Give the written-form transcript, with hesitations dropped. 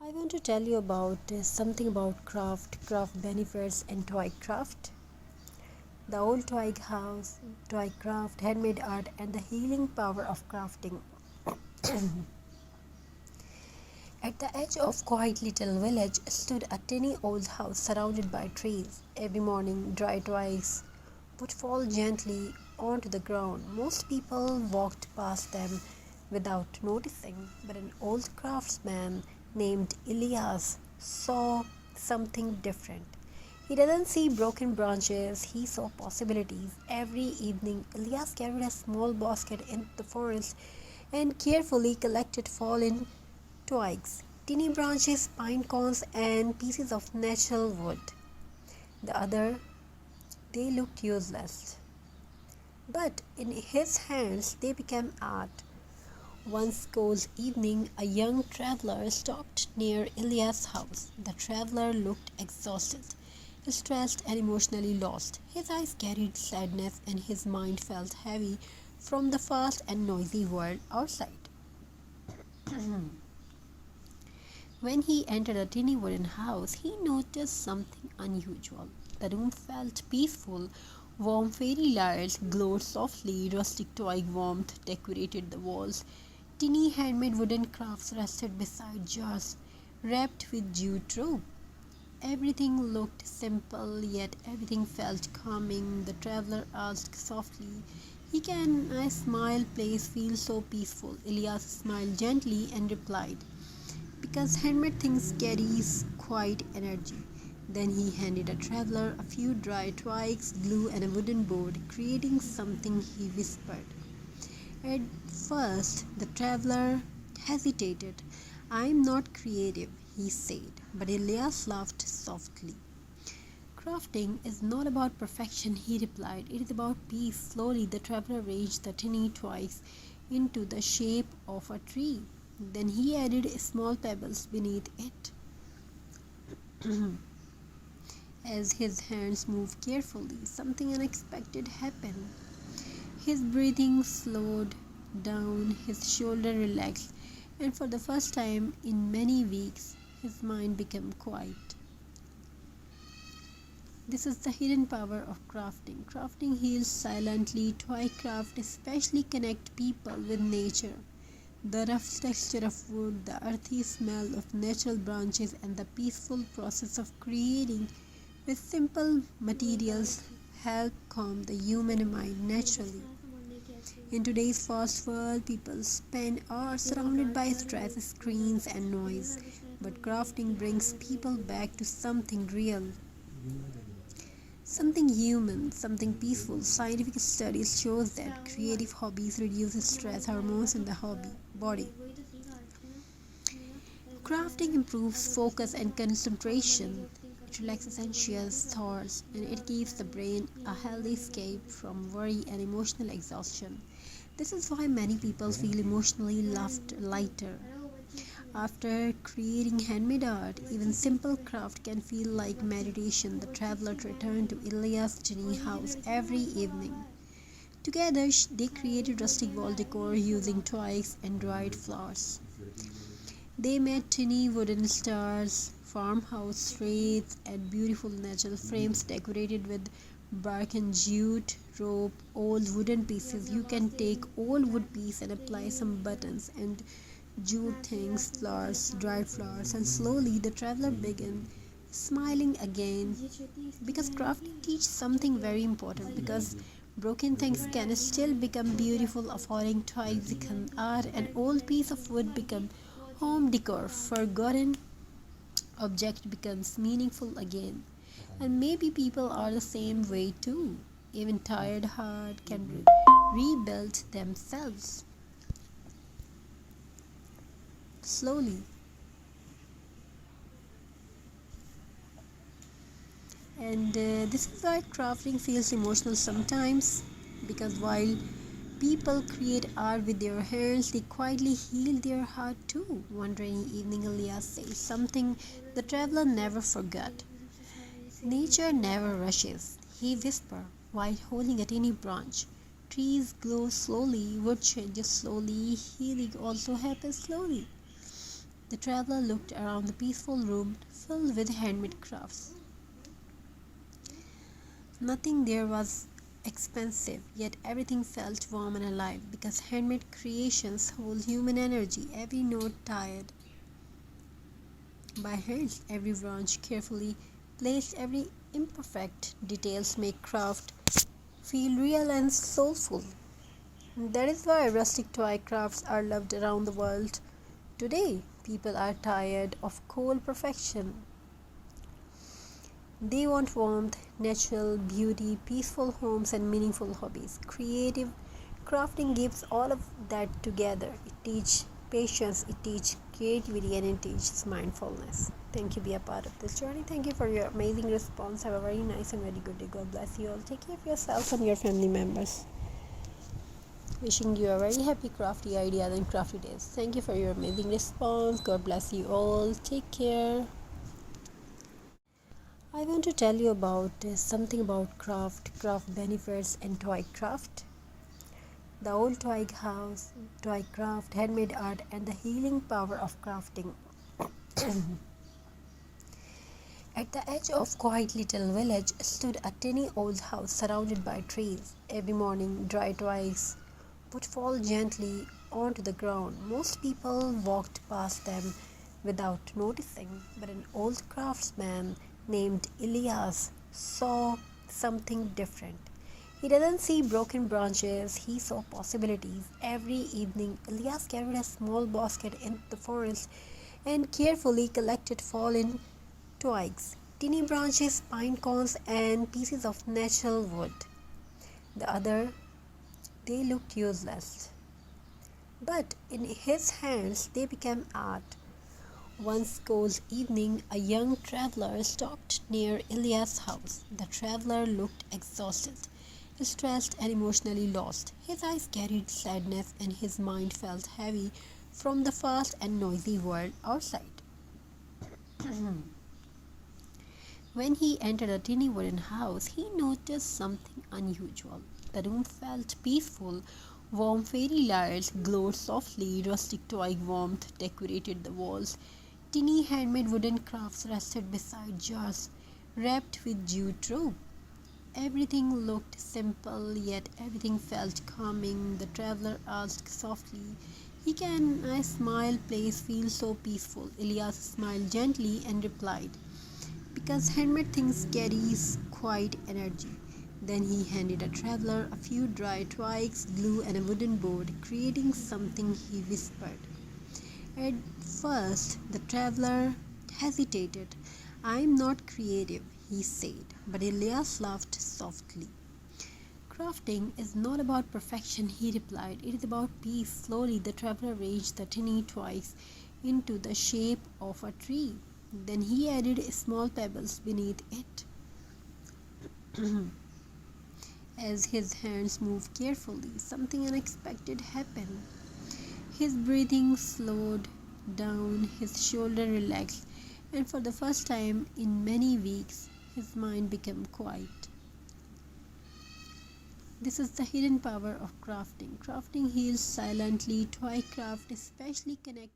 I want to tell you about something about craft benefits, and toy craft. The old toy house, toy craft, handmade art, and the healing power of crafting. At the edge of quiet little village stood a tiny old house surrounded by trees. Every morning, dry twigs would fall gently onto the ground. Most people walked past them without noticing, but an old craftsman named Elias saw something different. He doesn't see broken branches, he saw possibilities. Every evening, Elias carried a small basket into the forest and carefully collected fallen twigs, tiny branches, pine cones, and pieces of natural wood. The other, they looked useless, but in his hands they became art. One cold evening, a young traveler stopped near Elias' house. The traveler looked exhausted, stressed, and emotionally lost. His eyes carried sadness, and his mind felt heavy from the fast and noisy world outside. When he entered a tiny wooden house, he noticed something unusual. The room felt peaceful. Warm fairy lights glowed softly, rustic twig warmth decorated the walls. Tiny handmade wooden crafts rested beside jars wrapped with jute rope. Everything looked simple, yet everything felt calming. The traveler asked softly, "Can a smile place feel so peaceful?" Elias smiled gently and replied, "Because handmade things carries quiet energy." Then he handed a traveler a few dry twigs, glue, and a wooden board, creating something. He whispered. At first, the traveler hesitated. "I am not creative," he said, but Elias laughed softly. "Crafting is not about perfection," he replied. "It is about peace." Slowly, the traveler arranged the tiny twigs into the shape of a tree. Then he added small pebbles beneath it. As his hands moved carefully, something unexpected happened. His breathing slowed down, his shoulder relaxed, and for the first time in many weeks, his mind became quiet. This is the hidden power of crafting. Crafting heals silently. Toy craft especially connect people with nature. The rough texture of wood, the earthy smell of natural branches, and the peaceful process of creating with simple materials help calm the human mind naturally. In today's fast world, people spend hours surrounded by stress, screens, and noise. But crafting brings people back to something real, something human, something peaceful. Scientific studies shows that creative hobbies reduce stress hormones in the hobby body. Crafting improves focus and concentration. It relaxes anxious thoughts and it gives the brain a healthy escape from worry and emotional exhaustion. This is why many people feel emotionally lighter. After creating handmade art, even simple craft can feel like meditation. The traveler returned to Ilias' tiny house every evening. Together, they created rustic wall decor using twigs and dried flowers. They made tiny wooden stars, farmhouse wreaths, and beautiful natural frames decorated with bark and jute, rope, old wooden pieces. You can take old wood piece and apply some buttons and jute things, flowers, dried flowers, and slowly the traveler began smiling again because crafting teaches something very important because broken things can still become beautiful, a falling toy become art, an old piece of wood become home decor, forgotten object becomes meaningful again. And maybe people are the same way too. Even tired heart can rebuild themselves slowly. And this is why crafting feels emotional sometimes because while people create art with their hands, they quietly heal their heart too. One rainy evening, Elias says something the traveler never forgot. "Nature never rushes," he whispered while holding a tiny branch. "Trees glow slowly, wood changes slowly, healing also happens slowly." The traveler looked around the peaceful room filled with handmade crafts. Nothing there was expensive, yet everything felt warm and alive because handmade creations hold human energy. Every note tied by hands, every branch carefully placed, every imperfect details make craft feel real and soulful. That is why rustic toy crafts are loved around the world. Today, people are tired of cold perfection. They want warmth, natural beauty, peaceful homes, and meaningful hobbies. Creative crafting gives all of that together. It teaches patience, it teaches creativity, and it teaches mindfulness. Thank you, be a part of this journey. Thank you for your amazing response. Have a very nice and very good day. God bless you all. Take care of yourself and your family members. Wishing you a very happy crafty ideas and crafty days. Thank you for your amazing response. God bless you all. Take care. I want to tell you about something about craft benefits, and toy craft. The old toy house, toy craft, handmade art, and the healing power of crafting. At the edge of quiet little village stood a tiny old house surrounded by trees. Every morning, dry twigs would fall gently onto the ground. Most people walked past them without noticing, but an old craftsman named Elias saw something different. He didn't see broken branches, he saw possibilities. Every evening, Elias carried a small basket into the forest and carefully collected fallen twigs, tiny branches, pine cones, and pieces of natural wood. The other, they looked useless, but in his hands they became art. One cold evening, a young traveler stopped near Elias' house. The traveler looked exhausted, stressed, and emotionally lost. His eyes carried sadness, and his mind felt heavy from the fast and noisy world outside. When he entered a tiny wooden house, he noticed something unusual. The room felt peaceful. Warm fairy lights glowed softly, rustic toy warmth decorated the walls. Tiny handmade wooden crafts rested beside jars wrapped with jute rope. Everything looked simple, yet everything felt calming. The traveler asked softly, "Can a smile place feel so peaceful?" Elias smiled gently and replied, "Because handmade things carries quiet energy." Then he handed a traveler a few dry twigs, glue, and a wooden board, creating something. He whispered. At first, the traveler hesitated. "I am not creative," he said, but Elias laughed softly. "Crafting is not about perfection," he replied. "It is about peace." Slowly, the traveler arranged the tiny twigs into the shape of a tree. Then he added small pebbles beneath it. As his hands moved carefully, something unexpected happened. His breathing slowed down, his shoulder relaxed, and for the first time in many weeks, his mind became quiet. This is the hidden power of crafting. Crafting heals silently. Toy craft especially connect